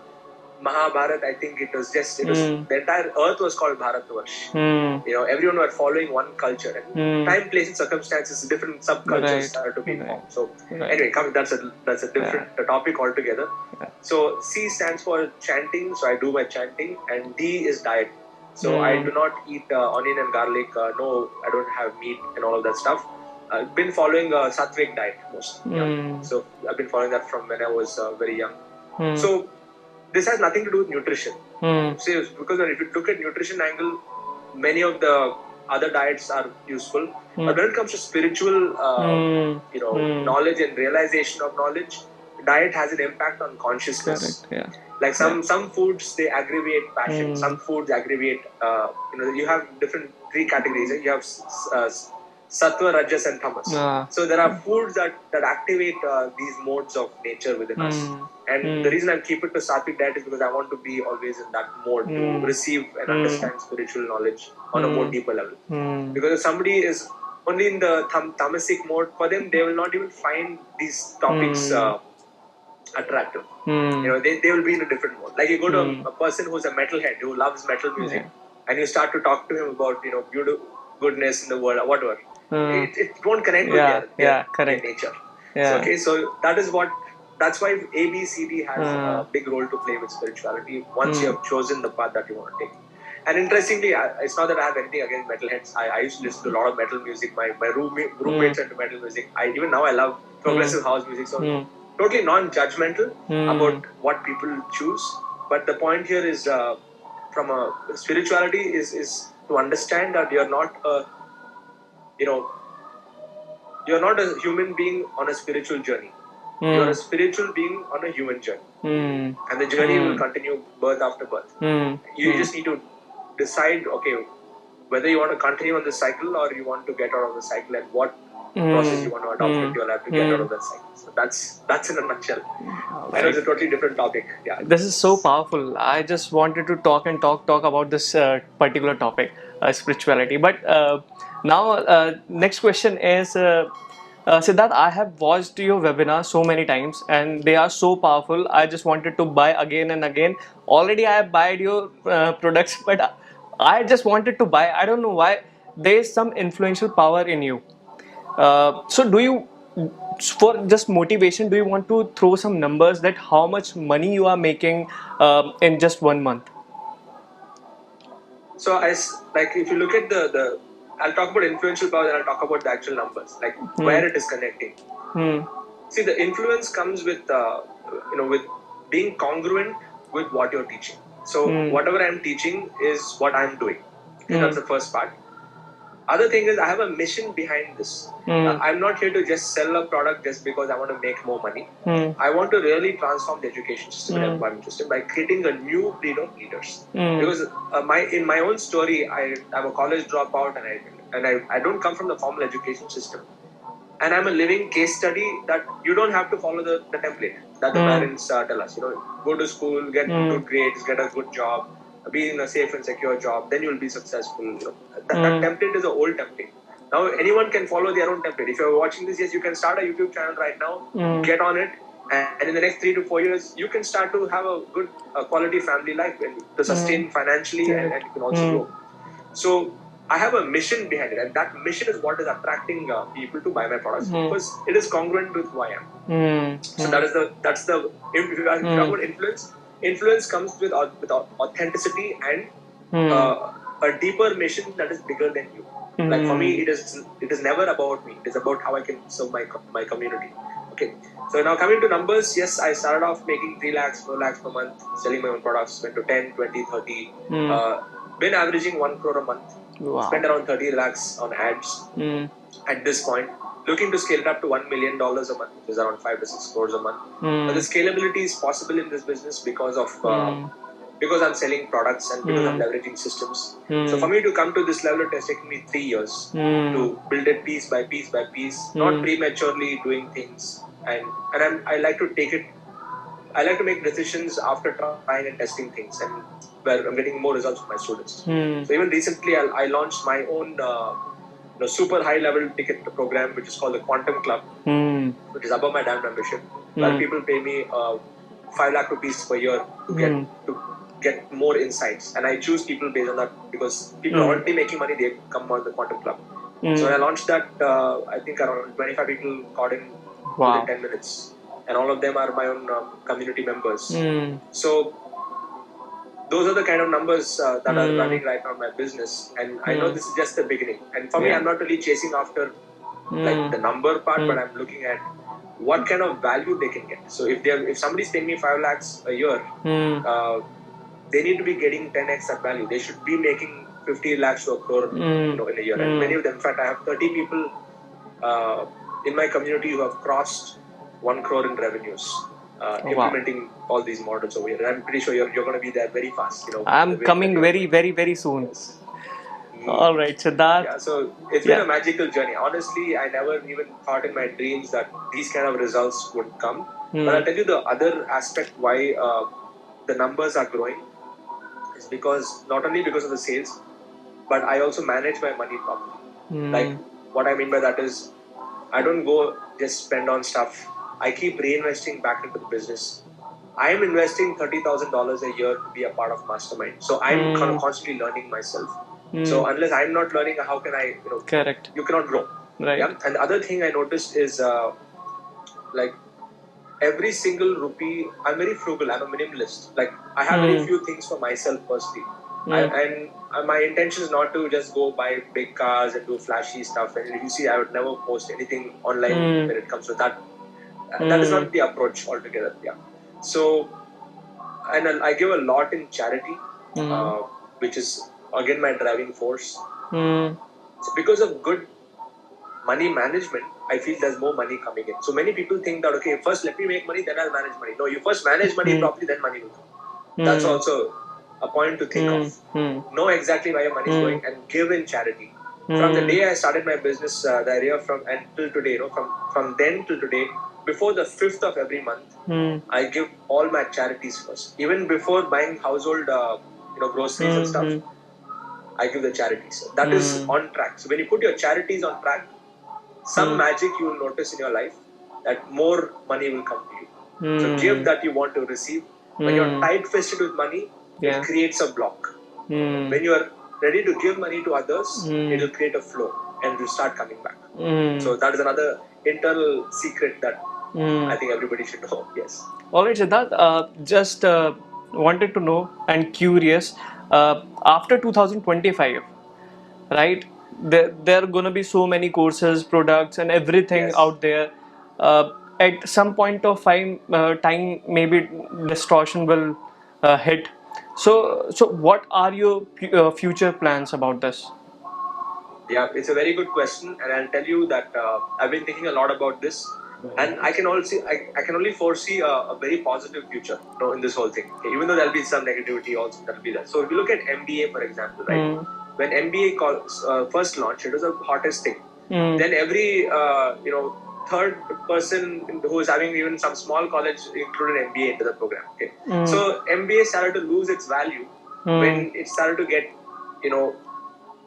Mahabharata, I think it was the entire earth was called Bharatvarsh. Everyone were following one culture, and time, place, and circumstances, different subcultures started to be formed. So anyway, that's a different topic altogether. So C stands for chanting, so I do my chanting, and D is diet. So I do not eat onion and garlic. No, I don't have meat and all of that stuff. I've been following a sattvic diet mostly. So I've been following that from when I was very young. So this has nothing to do with nutrition. Because if you look at nutrition angle, many of the other diets are useful. But when it comes to spiritual, knowledge and realization of knowledge, diet has an impact on consciousness. Like some foods, they aggravate passion. Some foods aggravate, you have different 3 categories. You have Sattva, Rajas, and Tamas. So there are foods that activate these modes of nature within us. And the reason I keep it to Sattvic diet is because I want to be always in that mode to receive and understand spiritual knowledge on a more deeper level. Because if somebody is only in the tamasic mode, for them, they will not even find these topics attractive. They will be in a different mode. Like you go to a person who's a metalhead who loves metal music, and you start to talk to him about goodness in the world or whatever. It won't connect with their nature. So that's why ABCD has a big role to play with spirituality once you have chosen the path that you want to take. And interestingly, it's not that I have anything against metalheads. I used to listen to a lot of metal music. My roommates into metal music. Even now I love progressive house music. So totally non-judgmental about what people choose. But the point here is, from a spirituality, is to understand that you're not a human being on a spiritual journey. You're a spiritual being on a human journey. And the journey will continue birth after birth. You just need to decide, whether you want to continue on this cycle or you want to get out of the cycle, and what process you want to adopt into your life to get out of that cycle. So that's in a nutshell. I know it's a totally different topic. Yeah. This is so powerful. I just wanted to talk about this particular topic, spirituality. But now, next question is, Siddharth, I have watched your webinar so many times and they are so powerful. I just wanted to buy again and again. Already I have bought your products, but I just wanted to buy. I don't know why. There is some influential power in you. So do you, for just motivation, do you want to throw some numbers that how much money you are making in just 1 month? So if you look at the I'll talk about influential power, and I'll talk about the actual numbers, like where it is connecting. See, the influence comes with with being congruent with what you're teaching. So whatever I'm teaching is what I'm doing. That's the first part. Other thing is, I have a mission behind this. I'm not here to just sell a product just because I want to make more money. I want to really transform the education system and employment system by creating a new breed of leaders. Because in my own story, I'm a college dropout, and I don't come from the formal education system. And I'm a living case study that you don't have to follow the template that the parents tell us. Go to school, get good grades, get a good job, be in a safe and secure job, then you'll be successful. That template is an old template. Now anyone can follow their own template. If you're watching this, yes, you can start a YouTube channel right now, get on it, and in the next 3 to 4 years, you can start to have a good quality family life and to sustain financially, and you can also grow. So I have a mission behind it, and that mission is what is attracting people to buy my products, because it is congruent with who I am. So that's the if you talk about influence. Influence comes with authenticity and a deeper mission that is bigger than you. Like for me, it is never about me. It is about how I can serve my community. Okay. So now coming to numbers, yes, I started off making 3 lakhs, 4 lakhs per month, selling my own products, went to 10, 20, 30. Been averaging 1 crore a month. Wow. Spent around 30 lakhs on ads at this point. Looking to scale it up to $1 million a month, which is around 5 to 6 crores a month. But the scalability is possible in this business because of because I'm selling products and because I'm leveraging systems. So for me to come to this level, it has taken me 3 years to build it piece by piece by piece, not prematurely doing things. And I like to take it. I like to make decisions after trying and testing things, and where I'm getting more results from my students. So even recently, I launched my own super high level ticket program, which is called the Quantum Club, which is above my damn membership, where people pay me 5 lakh rupees per year to get more insights, and I choose people based on that because people are already making money. They come on the Quantum Club. So when I launched that, I think around 25 people got in within 10 minutes, and all of them are my own community members. So those are the kind of numbers that are running right now in my business, and I know this is just the beginning. And for me, I'm not really chasing after like the number part, but I'm looking at what kind of value they can get. So if somebody's paying me 5 lakhs a year, they need to be getting 10x that value. They should be making 50 lakhs to a crore in a year. And many of them, in fact, I have 30 people in my community who have crossed 1 crore in revenues. Implementing all these models over here. And I'm pretty sure you're going to be there very fast. I'm coming very soon. Yes. All right, so that. Yeah, so it's been a magical journey. Honestly, I never even thought in my dreams that these kind of results would come. But I'll tell you the other aspect why the numbers are growing is because not only because of the sales, but I also manage my money properly. Like what I mean by that is, I don't go just spend on stuff. I keep reinvesting back into the business. I am investing $30,000 a year to be a part of Mastermind. So I'm constantly learning myself. So unless I'm not learning, how can I, Correct. You cannot grow. Right. Yeah? And the other thing I noticed is like every single rupee, I'm very frugal. I'm a minimalist. Like I have very few things for myself personally. And my intention is not to just go buy big cars and do flashy stuff. And if you see, I would never post anything online when it comes to that. That is not the approach altogether. Yeah. So, and I give a lot in charity, which is again my driving force. So because of good money management, I feel there's more money coming in. So many people think that, okay, first let me make money, then I'll manage money. No, you first manage money properly, then money will come. That's also a point to think of. Know exactly where your money is going and give in charity. From the day I started my business, the area till today, from then till today, before the 5th of every month, I give all my charities first. Even before buying household, groceries and stuff, I give the charities. So that is on track. So when you put your charities on track, some magic you will notice in your life that more money will come to you. So give that you want to receive. When you're tight-fisted with money, it creates a block. When you are ready to give money to others, it will create a flow and it will start coming back. So that is another internal secret that I think everybody should know. Yes. All right, Siddharth, just wanted to know and curious, after 2025, right, there are going to be so many courses, products and everything out there. At some point of time, maybe distortion will hit. So what are your future plans about this? Yeah, it's a very good question, and I'll tell you that I've been thinking a lot about this, and I can only foresee a very positive future, in this whole thing. Okay? Even though there'll be some negativity also, that'll be there. So if you look at MBA, for example, right? When MBA first launched, it was the hottest thing. Then every third person who is having even some small college included MBA into the program. Okay, so MBA started to lose its value when it started to get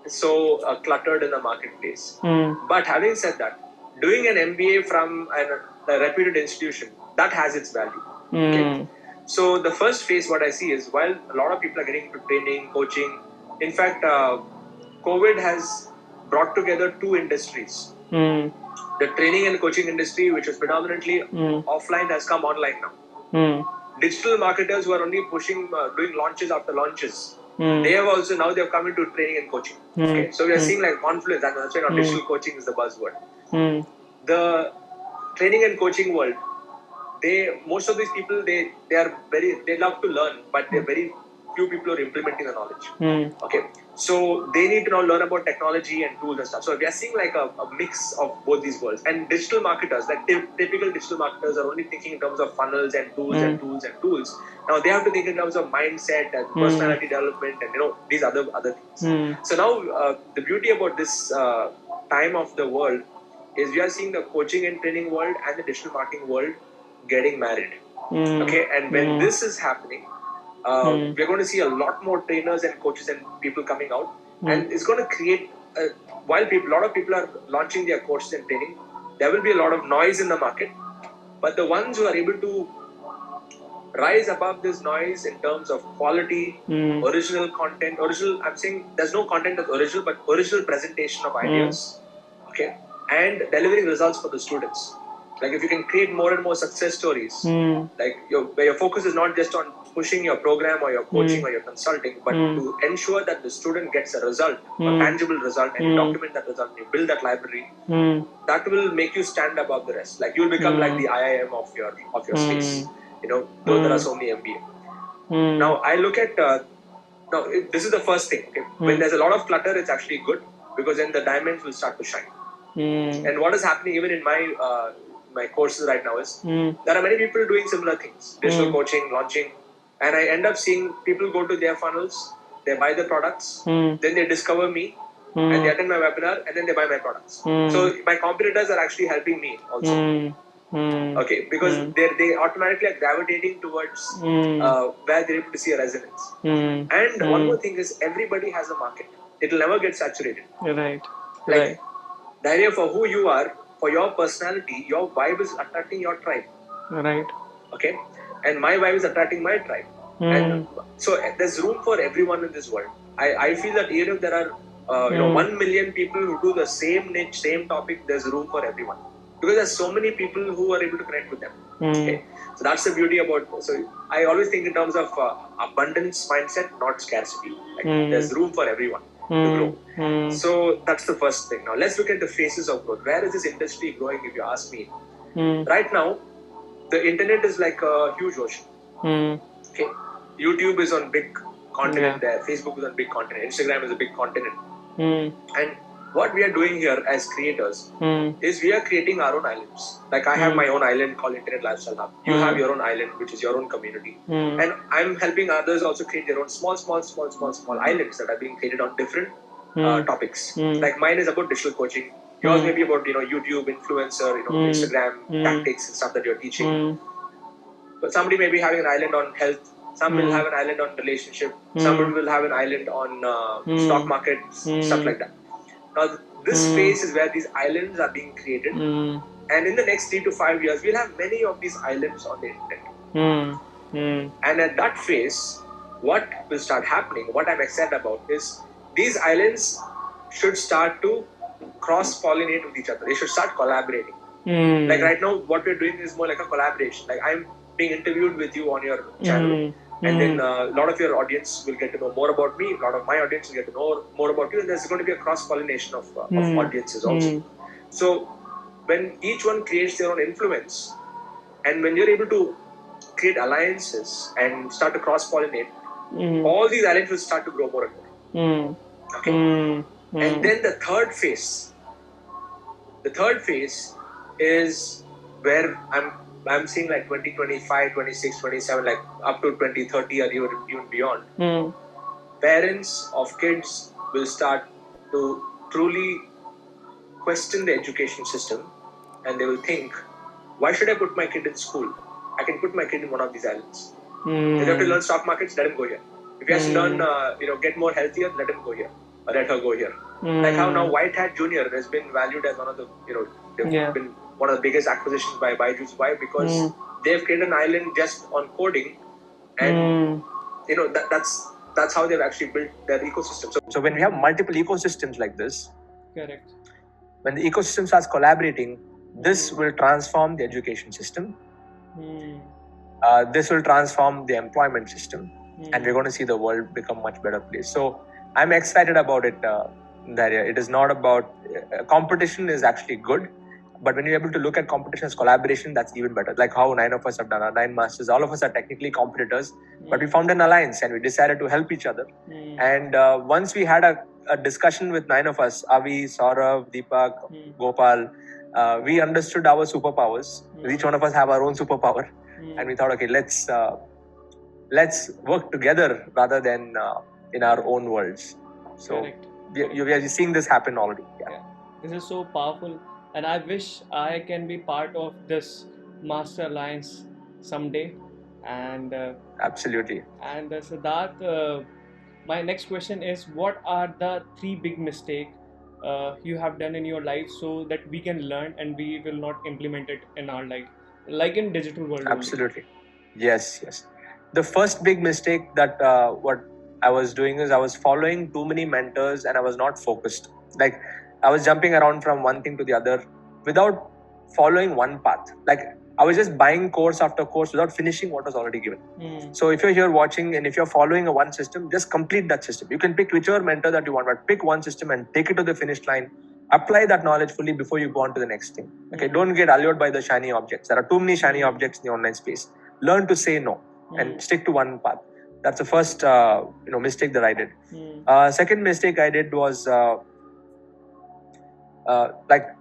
so cluttered in the marketplace. But having said that, doing an MBA from a reputed institution, that has its value. Okay? So the first phase, what I see is, while a lot of people are getting into training, coaching, in fact, COVID has brought together two industries. The training and coaching industry, which was predominantly offline, has come online now. Digital marketers who are only pushing, doing launches after launches, they have also now they have come into training and coaching. Okay, so we are seeing like confluence, and that's why now digital coaching is the buzzword. The training and coaching world, most of these people they love to learn, but they're very few people are implementing the knowledge. Okay, so they need to now learn about technology and tools and stuff. So we are seeing like a mix of both these worlds. And digital marketers, like typical digital marketers, are only thinking in terms of funnels and tools and tools and tools. Now they have to think in terms of mindset and personality development and these other things. So now the beauty about this time of the world is we are seeing the coaching and training world and the digital marketing world getting married. Okay, and when this is happening, we're going to see a lot more trainers and coaches and people coming out, and it's going to create while a lot of people are launching their courses and training, there will be a lot of noise in the market, but the ones who are able to rise above this noise in terms of quality, original content, I'm saying there's no content that's original, but original presentation of ideas, okay, and delivering results for the students. Like if you can create more and more success stories, like where your focus is not just on pushing your program or your coaching or your consulting, but to ensure that the student gets a result, a tangible result, and you document that result, you build that library, that will make you stand above the rest. Like you'll become like the IIM of your space. Though there are so many MBA. Now I look at this is the first thing. Okay, when there's a lot of clutter, it's actually good because then the diamonds will start to shine. And what is happening even in my courses right now is there are many people doing similar things, digital coaching, launching, and I end up seeing people go to their funnels, they buy the products, then they discover me, and they attend my webinar, and then they buy my products. So my competitors are actually helping me also. Okay, because they automatically are gravitating towards where they're able to see a resonance. And one more thing is everybody has a market. It will never get saturated. Right. Like the idea for who you are, for your personality, your vibe is attracting your tribe. Right. Okay, and my vibe is attracting my tribe. And so there's room for everyone in this world. I feel that even if there are 1 million people who do the same niche, same topic, there's room for everyone. Because there's so many people who are able to connect with them. Okay, so that's the beauty about. So I always think in terms of abundance mindset, not scarcity. Like there's room for everyone to grow. So that's the first thing. Now let's look at the phases of growth. Where is this industry growing? If you ask me, right now, the internet is like a huge ocean. Okay, YouTube is on big continent there. Facebook is on big continent. Instagram is a big continent. And what we are doing here as creators is we are creating our own islands. Like I have my own island called Internet Lifestyle Hub. You have your own island, which is your own community. And I'm helping others also create their own small islands that are being created on different topics. Like mine is about digital coaching. Yours may be about YouTube, influencer, Instagram tactics and stuff that you're teaching. But somebody may be having an island on health. Some will have an island on relationship. Some will have an island on stock market, stuff like that. Now, this phase is where these islands are being created. And in the next 3 to 5 years, we'll have many of these islands on the internet. And at that phase, what will start happening, what I'm excited about is these islands should start to cross-pollinate with each other. They should start collaborating. Like right now, what we're doing is more like a collaboration. Like I'm being interviewed with you on your channel. And then a lot of your audience will get to know more about me. A lot of my audience will get to know more about you. And there's going to be a cross-pollination of audiences also. So when each one creates their own influence, and when you're able to create alliances and start to cross-pollinate, all these alliances will start to grow more and more. Okay. And then the third phase is where I'm seeing like 2025, 26, 27, like up to 2030 or even beyond. Parents of kids will start to truly question the education system, and they will think, why should I put my kid in school? I can put my kid in one of these islands. If you have to learn stock markets, let him go here. If he has to learn, get more healthier, let him go here. Or let her go here. Like how now White Hat Junior has been valued as one of the, they've been one of the biggest acquisitions by Byju's. Why? Because they've created an island just on coding, and that's how they've actually built their ecosystem. So when we have multiple ecosystems like this, correct. When the ecosystem starts collaborating, this will transform the education system. This will transform the employment system. and we're going to see the world become much better place. So I'm excited about it, Daria. It is not about competition is actually good, but when you're able to look at competition as collaboration, that's even better. Like how 9 of us have done our 9 masters. All of us are technically competitors, but we formed an alliance and we decided to help each other. And once we had a discussion with 9 of us, Avi, Saurav, Deepak, Gopal, we understood our superpowers. Each one of us have our own superpower, and we thought, okay, let's work together rather than in our own worlds. So we are seeing this happen already. Yeah. This is so powerful, and I wish I can be part of this Master Alliance someday. And absolutely. And Siddharth, my next question is: what are the 3 big mistakes you have done in your life so that we can learn and we will not implement it in our life, like in digital world? Absolutely. Only. Yes. The first big mistake that what I was doing is I was following too many mentors and I was not focused. Like I was jumping around from one thing to the other without following one path. Like I was just buying course after course without finishing what was already given. So if you're here watching and if you're following a one system, just complete that system. You can pick whichever mentor that you want, but pick one system and take it to the finish line. Apply that knowledge fully before you go on to the next thing. Okay, don't get allured by the shiny objects. There are too many shiny objects in the online space. Learn to say no and stick to one path. That's the first mistake that I did. Second mistake I did was like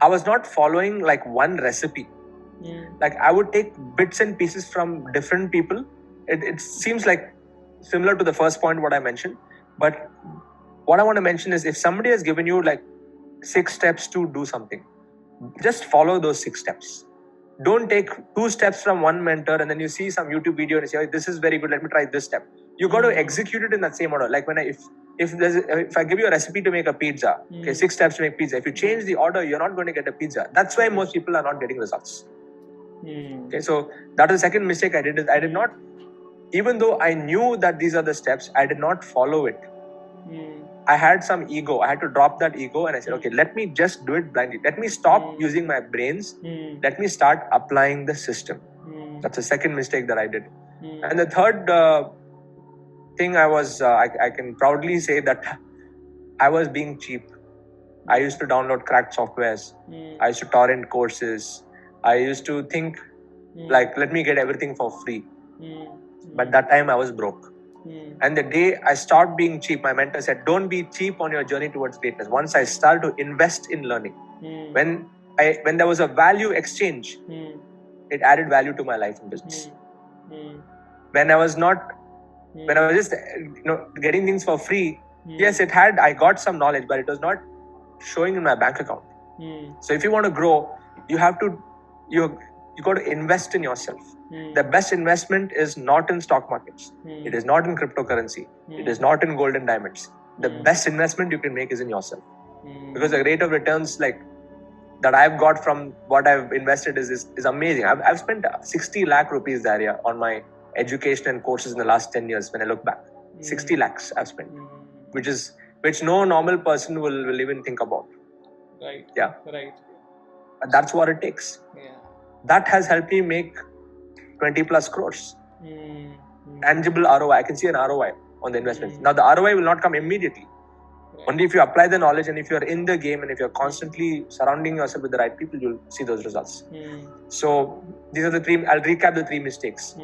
I was not following like one recipe. Like I would take bits and pieces from different people. It seems like similar to the first point what I mentioned, but what I want to mention is if somebody has given you like 6 steps to do something, just follow those 6 steps. Don't take 2 steps from one mentor and then you see some YouTube video and you say, oh, this is very good, let me try this step. You got to execute it in that same order. Like when if I give you a recipe to make a pizza, okay, 6 steps to make pizza. If you change the order, you're not going to get a pizza. That's why most people are not getting results. Okay, so that is the second mistake I did. Is I did not, even though I knew that these are the steps, I did not follow it. I had some ego. I had to drop that ego and I said, okay, let me just do it blindly. Let me stop using my brains. Let me start applying the system. That's the second mistake that I did. And the third thing I can proudly say that I was being cheap. I used to download cracked softwares. I used to torrent courses. I used to think like, let me get everything for free. But that time I was broke. And the day I stopped being cheap, my mentor said, don't be cheap on your journey towards greatness. Once I started to invest in learning, when there was a value exchange, it added value to my life and business. When I was just getting things for free, yes, I got some knowledge, but it was not showing in my bank account. So if you want to grow, you got to invest in yourself. The best investment is not in stock markets. It is not in cryptocurrency. It is not in gold and diamonds. The best investment you can make is in yourself. Because the rate of returns like that I've got from what I've invested is amazing. I've spent 60 lakh rupees there on my education and courses in the last 10 years when I look back. 60 lakhs I've spent, which no normal person will even think about. Right. Yeah. Right. But that's what it takes. Yeah. That has helped me make 20 plus crores. Tangible ROI. I can see an ROI on the investments. Now the ROI will not come immediately. Right. Only if you apply the knowledge and if you're in the game and if you're constantly surrounding yourself with the right people, you'll see those results. So these are the 3, I'll recap the 3 mistakes.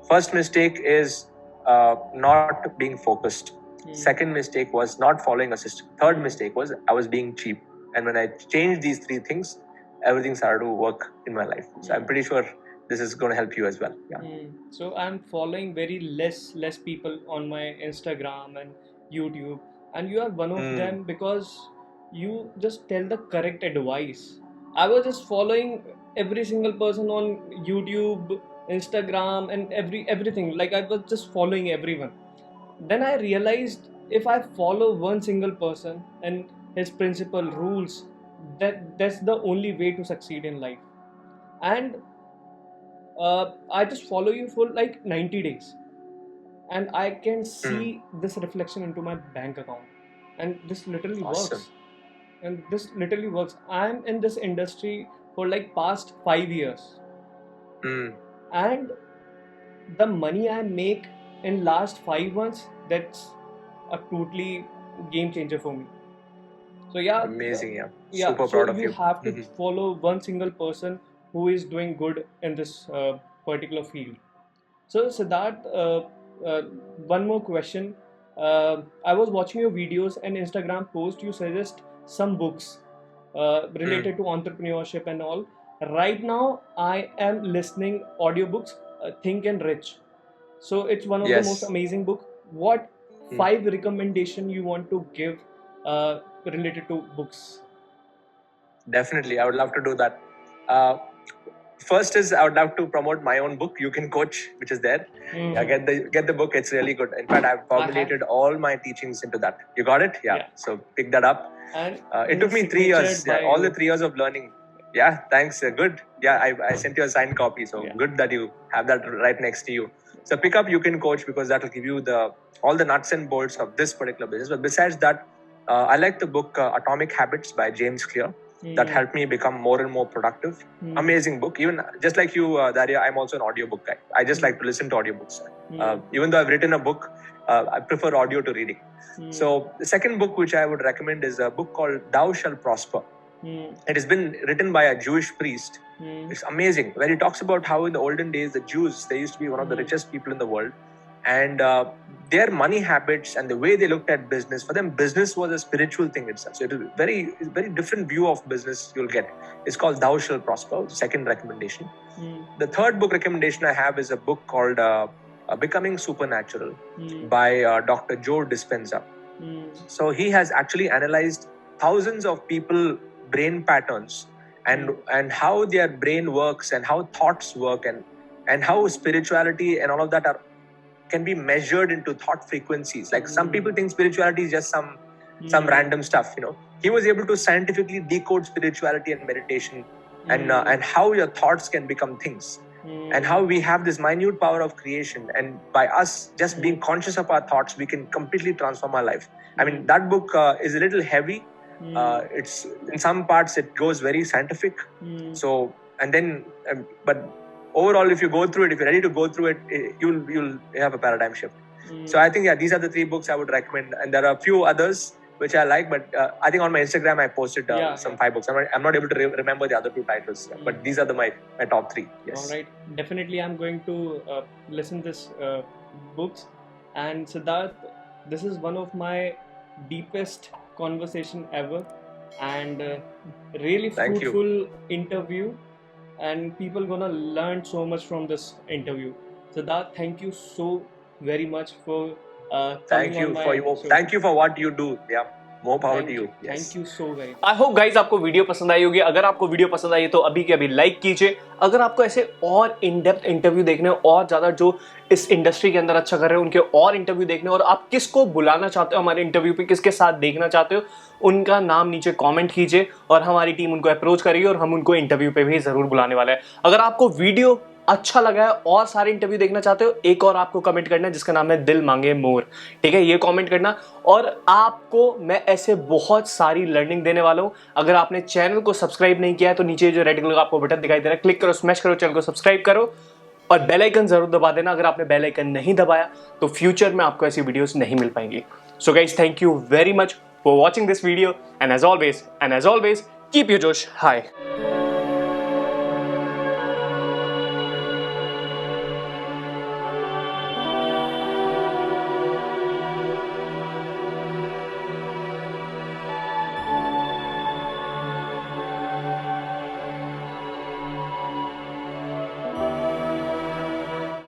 First mistake is not being focused. Second mistake was not following a system. Third mistake was I was being cheap. And when I changed these 3 things, everything started to work in my life. So I'm pretty sure this is going to help you as well. Yeah. So I'm following very less people on my Instagram and YouTube, and you are one of them because you just tell the correct advice. I was just following every single person on YouTube, Instagram, and everything. Like I was just following everyone. Then I realized if I follow one single person and his principle rules, that's the only way to succeed in life. And I just follow you for like 90 days and I can see this reflection into my bank account, and this literally works. I'm in this industry for like past 5 years, and the money I make in last 5 months, that's a totally game changer for me. So yeah, Amazing, yeah. yeah. Super So proud of you you. have to follow one single person who is doing good in this particular field. So Siddharth, one more question. I was watching your videos and Instagram post. You suggest some books related to entrepreneurship and all. Right now, I am listening audiobooks, Think and Rich. So it's one of the most Yes. amazing book. What 5 recommendation you want to give related to books? Definitely, I would love to do that. First is I would love to promote my own book, You Can Coach, which is there. Yeah, get the book. It's really good. In fact, I've formulated all my teachings into that. You got it? Yeah. So pick that up. And It took me 3 years. Yeah, all the 3 years of learning. Yeah, thanks. Good. Yeah, I sent you a signed copy. So good that you have that right next to you. So pick up You Can Coach, because that will give you all the nuts and bolts of this particular business. But besides that, I like the book Atomic Habits by James Clear. That helped me become more and more productive. Amazing book. Even just like you, Darya, I'm also an audiobook guy. I just like to listen to audiobooks. Even though I've written a book, I prefer audio to reading. So the second book which I would recommend is a book called Thou Shall Prosper. It has been written by a Jewish priest. It's amazing, where he talks about how in the olden days, the Jews, they used to be one of the richest people in the world. And their money habits and the way they looked at business, for them, business was a spiritual thing itself. So it is very different view of business you'll get. It's called Thou Shall Prosper, the second recommendation. The third book recommendation I have is a book called Becoming Supernatural by Dr. Joe Dispenza. So he has actually analyzed thousands of people brain patterns and how their brain works and how thoughts work and how spirituality and all of that can be measured into thought frequencies. Like some people think spirituality is just some random stuff, He was able to scientifically decode spirituality and meditation and how your thoughts can become things and how we have this minute power of creation, and by us just being conscious of our thoughts, we can completely transform our life. I mean, that book is a little heavy. It's in some parts it goes very scientific. So and then but overall, if you go through it, if you're ready to go through it, you'll have a paradigm shift. So I think these are the 3 books I would recommend, and there are a few others which I like, but I think on my Instagram I posted some 5 books. I'm not able to remember the other 2 titles, but these are my top 3. Yes. All right, definitely I'm going to listen this books. And Siddharth, this is one of my deepest conversation ever, and really fruitful interview, and people gonna learn so much from this interview. Siddharth, thank you so very much for thank you for what you do. Yeah, more power to you. Yes. Thank you so very much. I hope guys आपको video पसंद आई होगी. अगर आपको video पसंद आई तो अभी के अभी लाइक कीजिए. अगर आपको ऐसे और इन डेप्थ इंटरव्यू देखने और ज्यादा जो इस इंडस्ट्री के अंदर अच्छा कर रहे हैं उनके और इंटरव्यू देखने, और आप किसको बुलाना चाहते हो हमारे इंटरव्यू पे, किसके साथ देखना चाहते हो, उनका नाम नीचे कमेंट कीजिए और हमारी टीम उनको अप्रोच करेगी और हम उनको इंटरव्यू पे भी जरूर बुलाने वाले हैं. अगर आपको वीडियो अच्छा लगा है और सारे इंटरव्यू देखना चाहते हो, एक और आपको कमेंट करना है जिसका नाम है दिल मांगे मोर. ठीक है, ये कमेंट करना, और आपको मैं ऐसे बहुत सारी लर्निंग देने वाला हूं. अगर आपने चैनल को सब्सक्राइब नहीं किया है तो नीचे जो रेड कलर का आपको बटन दिखाई दे रहा है, क्लिक करो, स्मैश करो, चैनल को सब्सक्राइब करो और बेल आइकन जरूर दबा देना. अगर आपने बेल आइकन नहीं दबाया तो फ्यूचर में आपको ऐसी वीडियोस नहीं मिल पाएंगी. So guys, thank you very much for watching this video, and as always keep your josh high.